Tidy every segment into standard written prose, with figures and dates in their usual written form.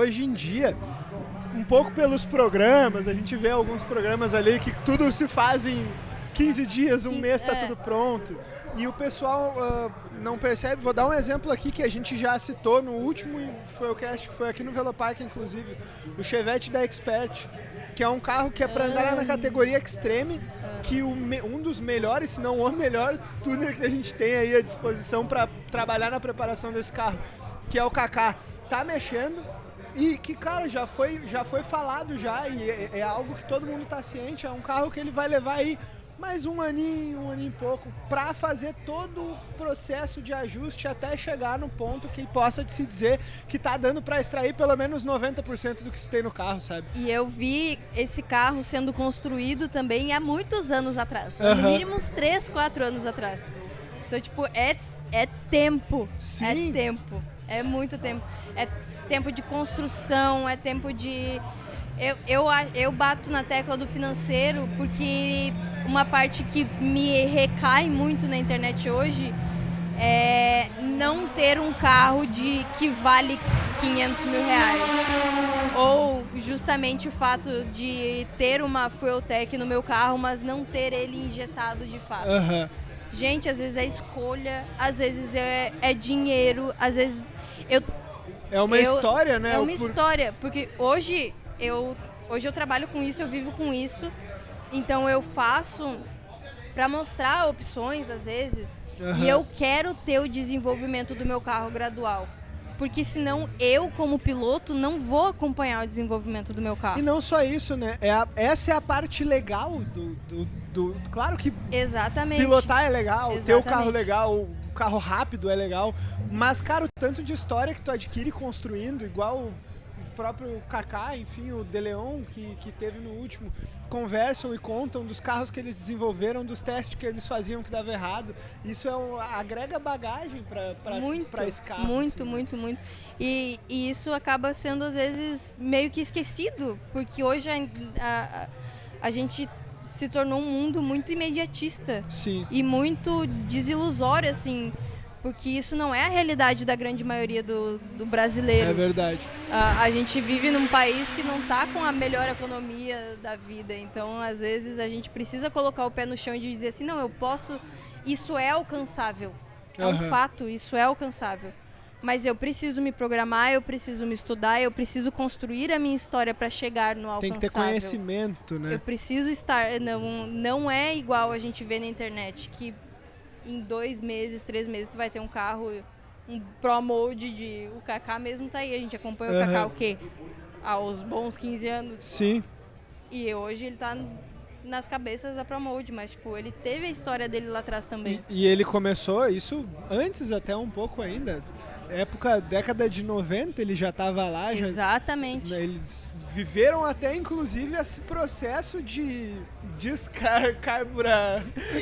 Hoje em dia, um pouco pelos programas, a gente vê alguns programas ali que tudo se faz em 15 dias, um mês está tudo pronto. E o pessoal não percebe. Vou dar um exemplo aqui que a gente já citou no último, foi o cast que foi aqui no Velopark, inclusive, o Chevette da Expert, que é um carro que é para andar na categoria Extreme, que um dos melhores, se não o melhor tuner que a gente tem aí à disposição para trabalhar na preparação desse carro, que é o Kaká, tá mexendo. E que, cara, já foi falado já, e é algo que todo mundo tá ciente, é um carro que ele vai levar aí mais um aninho e pouco, pra fazer todo o processo de ajuste até chegar no ponto que possa se dizer que tá dando pra extrair pelo menos 90% do que se tem no carro, sabe? E eu vi esse carro sendo construído também há muitos anos atrás, no mínimo uns 3, 4 anos atrás. Então, tipo, é tempo, Sim. É tempo, é muito tempo. É tempo de construção, é tempo de... Eu bato na tecla do financeiro porque uma parte que me recai muito na internet hoje é não ter um carro que vale 500 mil reais. Ou justamente o fato de ter uma Fuel Tech no meu carro, mas não ter ele injetado de fato. Gente, às vezes é escolha, às vezes é dinheiro, às vezes... É uma história, né? É uma história, porque hoje eu trabalho com isso, eu vivo com isso, então eu faço para mostrar opções às vezes, e eu quero ter o desenvolvimento do meu carro gradual, porque senão eu como piloto não vou acompanhar o desenvolvimento do meu carro. E não só isso, né? Essa é a parte legal do claro que Exatamente. Pilotar é legal, Exatamente. Ter o carro legal, o carro rápido é legal, mas, cara, o tanto de história que tu adquire construindo, igual o próprio Kaká, enfim, o De Leon, que teve no último, conversam e contam dos carros que eles desenvolveram, dos testes que eles faziam que dava errado. Isso agrega bagagem para esse carro. Muito, assim, muito, muito. E isso acaba sendo, às vezes, meio que esquecido, porque hoje a gente se tornou um mundo muito imediatista. Sim. E muito desilusório, assim, porque isso não é a realidade da grande maioria do brasileiro. É verdade. A gente vive num país que não está com a melhor economia da vida, então às vezes a gente precisa colocar o pé no chão e dizer assim, não, eu posso, isso é alcançável, é um fato, isso é alcançável, mas eu preciso me programar, eu preciso me estudar, eu preciso construir a minha história para chegar no alcançável. Tem que ter conhecimento, né? Eu preciso estar, não é igual a gente vê na internet, que em 2 meses, 3 meses, tu vai ter um carro, um Pro Mode o Kaká mesmo tá aí. A gente acompanha o Kaká o quê? Aos bons 15 anos. Sim. E hoje ele tá nas cabeças da Pro Mode, mas, tipo, ele teve a história dele lá atrás também. E ele começou isso antes até um pouco ainda. Década de 90, ele já estava lá. Exatamente. Eles viveram até, inclusive, esse processo de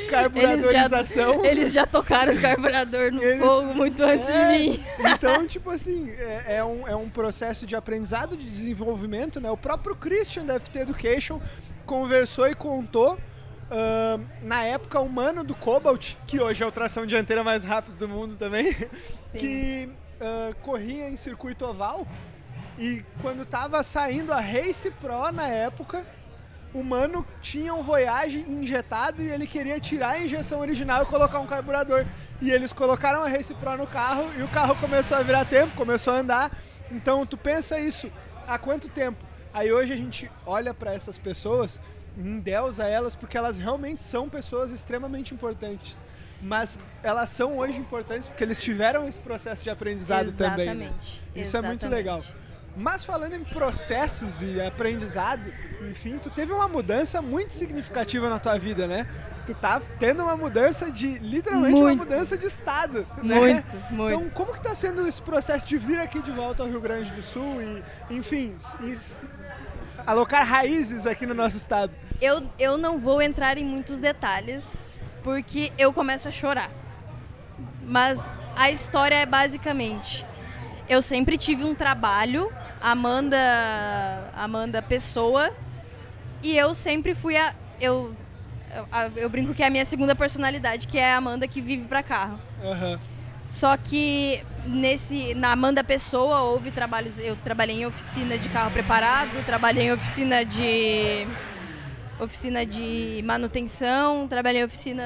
carburadorização. Eles já tocaram os carburadores no fogo muito antes de mim. Então, tipo assim, é um processo de aprendizado, de desenvolvimento, né? O próprio Christian da FT Education conversou e contou, na época, o mano do Cobalt, que hoje é o tração dianteira mais rápido do mundo também, que corria em circuito oval, e quando tava saindo a Race Pro na época, o mano tinha um Voyage injetado e ele queria tirar a injeção original e colocar um carburador. E eles colocaram a Race Pro no carro e o carro começou a virar tempo, começou a andar. Então tu pensa isso, há quanto tempo? Aí hoje a gente olha para essas pessoas, endeusa elas, porque elas realmente são pessoas extremamente importantes. Mas elas são hoje importantes porque eles tiveram esse processo de aprendizado também. Né? Isso é muito legal. Mas falando em processos e aprendizado, enfim, tu teve uma mudança muito significativa na tua vida, né? Tu tá tendo uma mudança literalmente uma mudança de estado, né? Muito. Então, como que tá sendo esse processo de vir aqui de volta ao Rio Grande do Sul e, enfim, alocar raízes aqui no nosso estado? Eu não vou entrar em muitos detalhes, porque eu começo a chorar. Mas a história é basicamente... Eu sempre tive um trabalho, Amanda Pessoa, e eu sempre fui eu brinco que é a minha segunda personalidade, que é a Amanda que vive pra carro. Só que Na Amanda Pessoa houve trabalhos, eu trabalhei em oficina de carro preparado, trabalhei em oficina de manutenção, trabalhei em oficina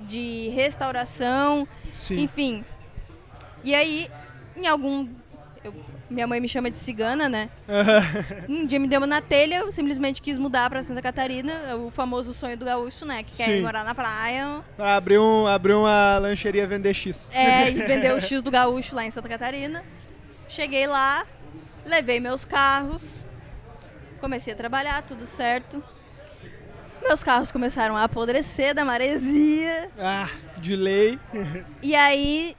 de restauração, Sim. enfim. E aí, minha mãe me chama de cigana, né? Um dia me deu uma na telha, eu simplesmente quis mudar pra Santa Catarina, o famoso sonho do gaúcho, né? Que quer ir morar na praia. Abrir uma lancheria, vender X. E vender o X do gaúcho lá em Santa Catarina. Cheguei lá, levei meus carros, comecei a trabalhar, tudo certo. Meus carros começaram a apodrecer da maresia. De lei. E aí,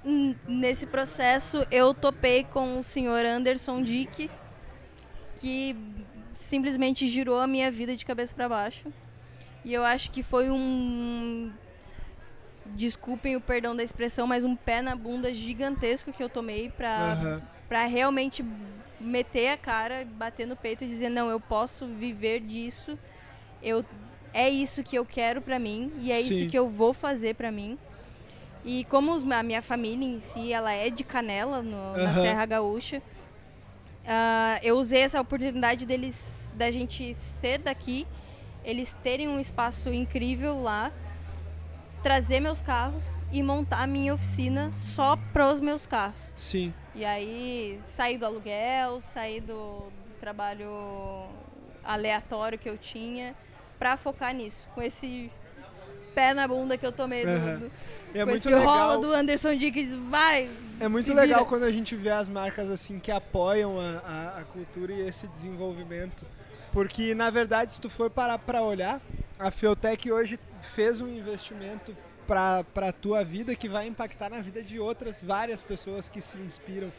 nesse processo, eu topei com o senhor Anderson Dick, que simplesmente girou a minha vida de cabeça para baixo. E eu acho que foi desculpem o perdão da expressão, mas um pé na bunda gigantesco que eu tomei pra realmente meter a cara, bater no peito e dizer, não, eu posso viver disso, é isso que eu quero pra mim e é isso que eu vou fazer pra mim. E como a minha família em si, ela é de Canela, na Serra Gaúcha, eu usei essa oportunidade da gente ser daqui, eles terem um espaço incrível lá, trazer meus carros e montar a minha oficina só pros meus carros. Sim. E aí, saí do aluguel, saí do trabalho aleatório que eu tinha pra focar nisso, com esse pé na bunda que eu tomei com esse rola do Anderson Dick, vai! É muito legal quando a gente vê as marcas assim que apoiam a cultura e esse desenvolvimento. Porque, na verdade, se tu for parar pra olhar, a Feutec hoje fez um investimento pra tua vida que vai impactar na vida de outras várias pessoas que se inspiram.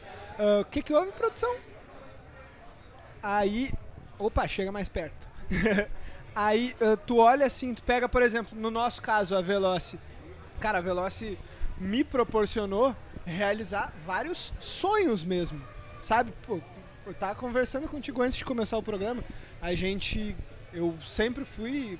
O que houve, produção? Aí... Opa, chega mais perto. Aí tu olha assim, tu pega, por exemplo, no nosso caso, a Veloci. Cara, a Veloci me proporcionou realizar vários sonhos mesmo, sabe? Pô, eu tava conversando contigo antes de começar o programa, eu sempre fui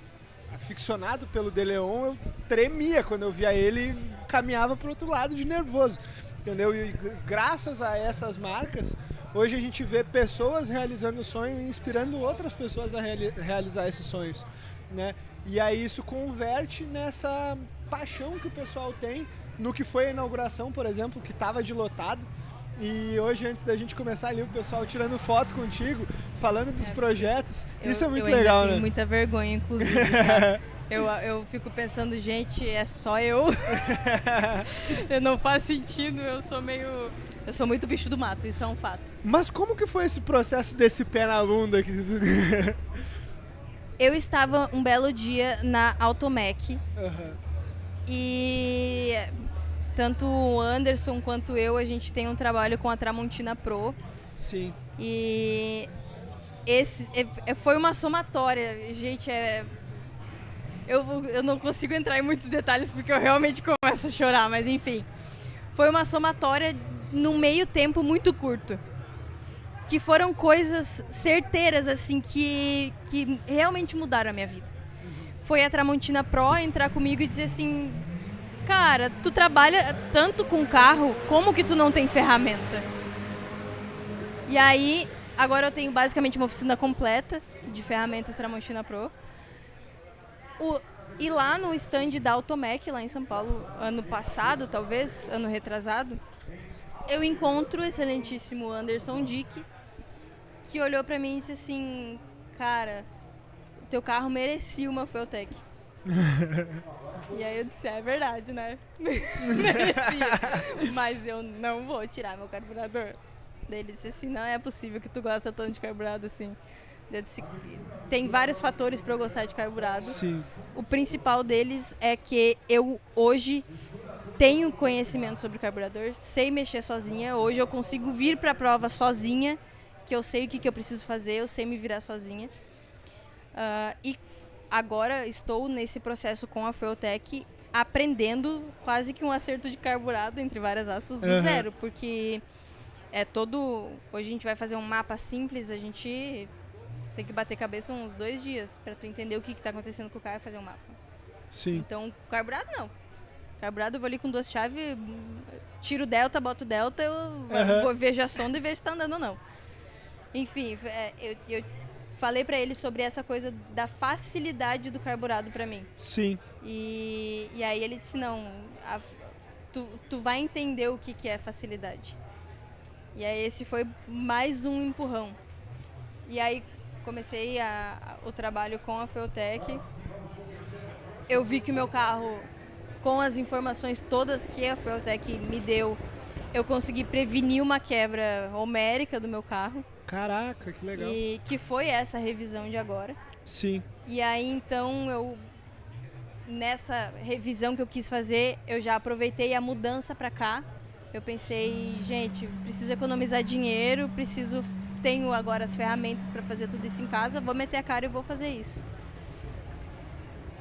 aficionado pelo De Leon, eu tremia quando eu via ele e caminhava pro outro lado de nervoso, entendeu? E graças a essas marcas, hoje a gente vê pessoas realizando o sonho e inspirando outras pessoas a realizar esses sonhos, né? E aí isso converte nessa paixão que o pessoal tem no que foi a inauguração, por exemplo, que estava de lotado. E hoje, antes da gente começar ali, o pessoal tirando foto contigo, falando dos projetos. Isso é muito legal, né? Eu tenho muita vergonha, inclusive, tá? Eu fico pensando, gente, é só eu? Eu não faz sentido, eu sou muito bicho do mato, isso é um fato. Mas como que foi esse processo desse pé na bunda? Eu estava um belo dia na Automec e tanto o Anderson quanto eu, a gente tem um trabalho com a Tramontina Pro. Sim. E foi uma somatória, gente, eu não consigo entrar em muitos detalhes porque eu realmente começo a chorar, mas enfim. Foi uma somatória num meio tempo muito curto. Que foram coisas certeiras, assim, que realmente mudaram a minha vida. Foi a Tramontina Pro entrar comigo e dizer assim, cara, tu trabalha tanto com carro, como que tu não tem ferramenta? E aí, agora eu tenho basicamente uma oficina completa de ferramentas Tramontina Pro. E lá no stand da Automec, lá em São Paulo, ano passado, talvez, ano retrasado, eu encontro o excelentíssimo Anderson Dick, que olhou pra mim e disse assim, cara, o teu carro merecia uma Feutec. E aí eu disse, é verdade, né? Merecia. Mas eu não vou tirar meu carburador. Daí ele disse assim, não é possível que tu gosta tanto de carburado assim. Eu disse, tem vários fatores pra eu gostar de carburado. Sim. O principal deles é que eu hoje tenho conhecimento sobre carburador, sei mexer sozinha. Hoje eu consigo vir pra prova sozinha, que eu sei o que eu preciso fazer, eu sei me virar sozinha. E agora estou nesse processo com a Feutec, aprendendo quase que um acerto de carburado, entre várias aspas, do zero. Porque hoje a gente vai fazer um mapa simples, a gente tem que bater cabeça uns 2 dias para tu entender o que está acontecendo com o carro e fazer um mapa. Sim. Então, carburado não. Carburado, eu vou ali com 2 chaves, tiro o delta, boto o delta, vejo a sonda e vejo se tá andando ou não. Enfim, eu falei pra ele sobre essa coisa da facilidade do carburado pra mim. Sim. E aí ele disse, não, tu vai entender o que é facilidade. E aí esse foi mais um empurrão. E aí comecei o trabalho com a Feutec. Eu vi que o meu carro, com as informações todas que a Feutec me deu, eu consegui prevenir uma quebra homérica do meu carro. Caraca, que legal. E que foi essa revisão de agora. Sim. E aí, então, nessa revisão que eu quis fazer, eu já aproveitei a mudança para cá. Eu pensei, gente, preciso economizar dinheiro, tenho agora as ferramentas para fazer tudo isso em casa, vou meter a cara e vou fazer isso.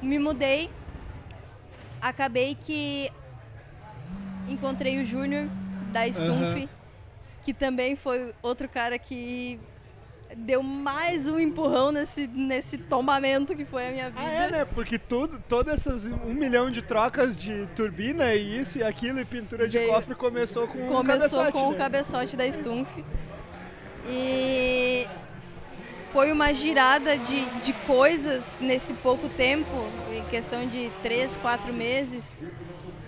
Me mudei, acabei que encontrei o Júnior da Stumpf, que também foi outro cara que deu mais um empurrão nesse tombamento que foi a minha vida. Né? Porque todas essas 1 milhão de trocas de turbina e isso e aquilo e pintura de cofre começou com o cabeçote, o cabeçote da Stumpf. E foi uma girada de coisas nesse pouco tempo, em questão de 3, 4 meses,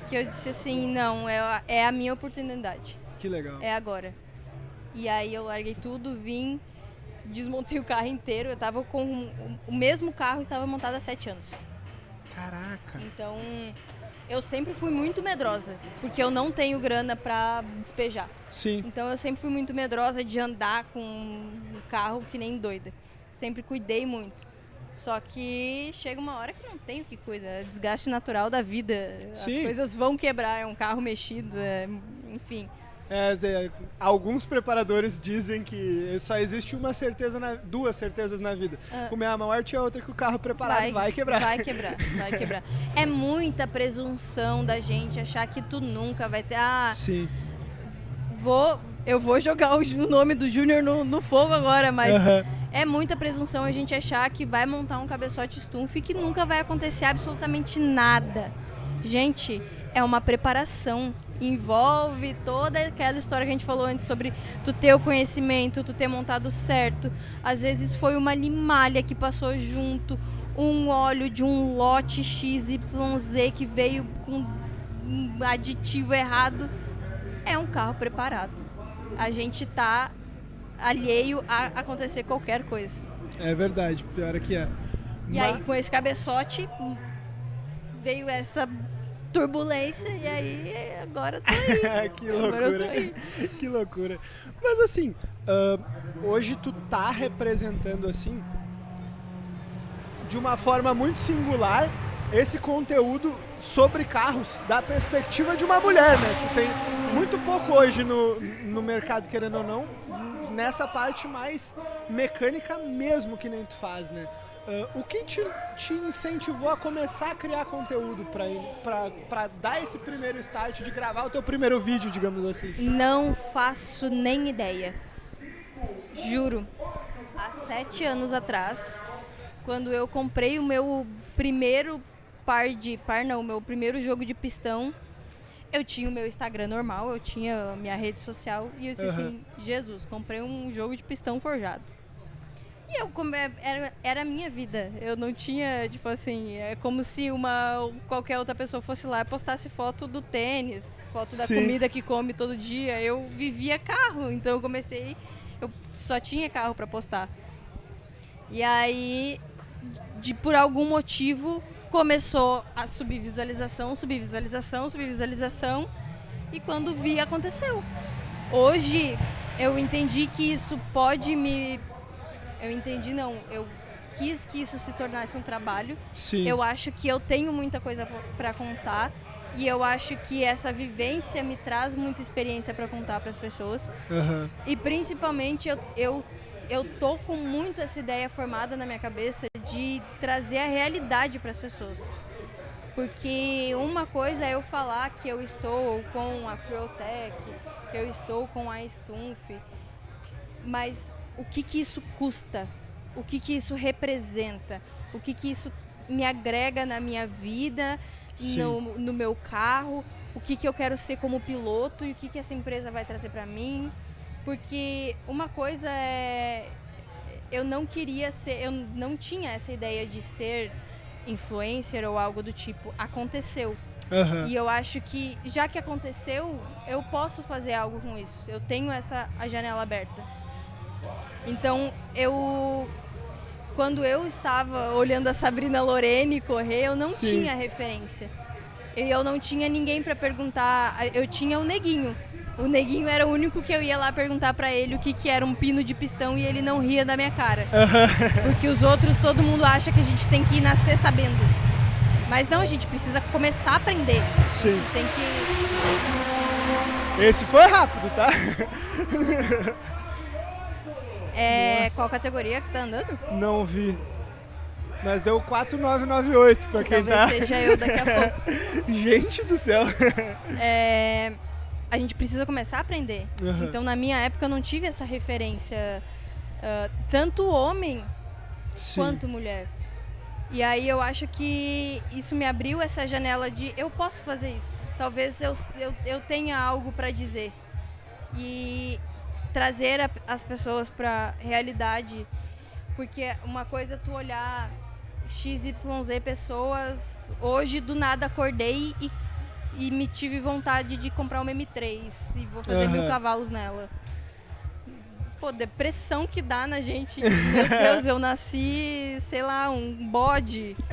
que eu disse assim, não, é a minha oportunidade. Que legal. É agora. E aí eu larguei tudo, vim, desmontei o carro inteiro. Eu tava com o mesmo carro, estava montado há 7 anos. Caraca. Então, eu sempre fui muito medrosa, porque eu não tenho grana pra despejar. Sim. Então eu sempre fui muito medrosa de andar com um carro que nem doida. Sempre cuidei muito. Só que chega uma hora que não tem o que cuidar. É desgaste natural da vida. Sim. As coisas vão quebrar, é um carro mexido, enfim. Alguns preparadores dizem que só existe duas certezas na vida. Uma é a morte e a outra é que o carro preparado vai quebrar. Vai quebrar. É muita presunção da gente achar que tu nunca vai ter... Sim. Eu vou jogar o nome do Júnior no fogo agora, mas é muita presunção a gente achar que vai montar um cabeçote Stumpf e que nunca vai acontecer absolutamente nada. Gente, é uma preparação. Envolve toda aquela história que a gente falou antes sobre tu ter o conhecimento, tu ter montado certo. Às vezes foi uma limalha que passou junto, um óleo de um lote XYZ que veio com um aditivo errado. É um carro preparado. A gente tá alheio a acontecer qualquer coisa. É verdade, pior é que é. E aí, com esse cabeçote, veio essa turbulência e aí agora eu tô aí. Que loucura. Agora eu tô aí. Que loucura. Mas assim, hoje tu tá representando assim, de uma forma muito singular, esse conteúdo sobre carros da perspectiva de uma mulher, né? Que tem muito pouco hoje no mercado, querendo ou não, nessa parte mais mecânica mesmo que nem tu faz, né? O que te incentivou a começar a criar conteúdo pra dar esse primeiro start de gravar o teu primeiro vídeo, digamos assim? Não faço nem ideia. Juro. Há 7 anos atrás, quando eu comprei o meu primeiro meu primeiro jogo de pistão, eu tinha o meu Instagram normal, eu tinha a minha rede social e eu disse assim, Jesus, comprei um jogo de pistão forjado. E era a minha vida. Eu não tinha, tipo assim, é como se qualquer outra pessoa fosse lá e postasse foto do tênis, foto da comida que come todo dia. Eu vivia carro, então eu só tinha carro pra postar. E aí, por algum motivo, começou a subir visualização, e quando vi, aconteceu. Hoje, eu entendi que isso pode me... Eu quis que isso se tornasse um trabalho. Sim. Eu acho que eu tenho muita coisa para contar e eu acho que essa vivência me traz muita experiência para contar para as pessoas. E principalmente eu tô com muito essa ideia formada na minha cabeça de trazer a realidade para as pessoas. Porque uma coisa é eu falar que eu estou com a Feutec, que eu estou com a Stumpf, mas o que isso custa? O que isso representa? O que isso me agrega na minha vida? no meu carro, o que eu quero ser como piloto e o que essa empresa vai trazer para mim. Porque uma coisa é... Eu não tinha essa ideia de ser influencer ou algo do tipo. Aconteceu. Uhum. E eu acho que, já que aconteceu, eu posso fazer algo com isso. Eu tenho a janela aberta. Então, quando eu estava olhando a Sabrina Lorene correr, eu não tinha referência. Eu não tinha ninguém para perguntar. Eu tinha o Neguinho. O Neguinho era o único que eu ia lá perguntar pra ele o que era um pino de pistão e ele não ria da minha cara. Porque os outros, todo mundo acha que a gente tem que nascer sabendo. Mas não, a gente precisa começar a aprender. Sim. A gente tem que... Esse foi rápido, tá? Qual categoria que tá andando? Não vi. Mas deu 4,998 pra quem Talvez seja eu daqui a pouco. Gente do céu. A gente precisa começar a aprender. Uhum. Então, na minha época, eu não tive essa referência, tanto homem quanto mulher. E aí eu acho que isso me abriu essa janela de eu posso fazer isso. Talvez eu tenha algo para dizer. E trazer as pessoas para realidade. Porque uma coisa é tu olhar XYZ pessoas. Hoje, do nada, acordei e me tive vontade de comprar uma M3 e vou fazer 1000 cavalos nela. Pô, depressão que dá na gente. Meu Deus, eu nasci, sei lá, um bode.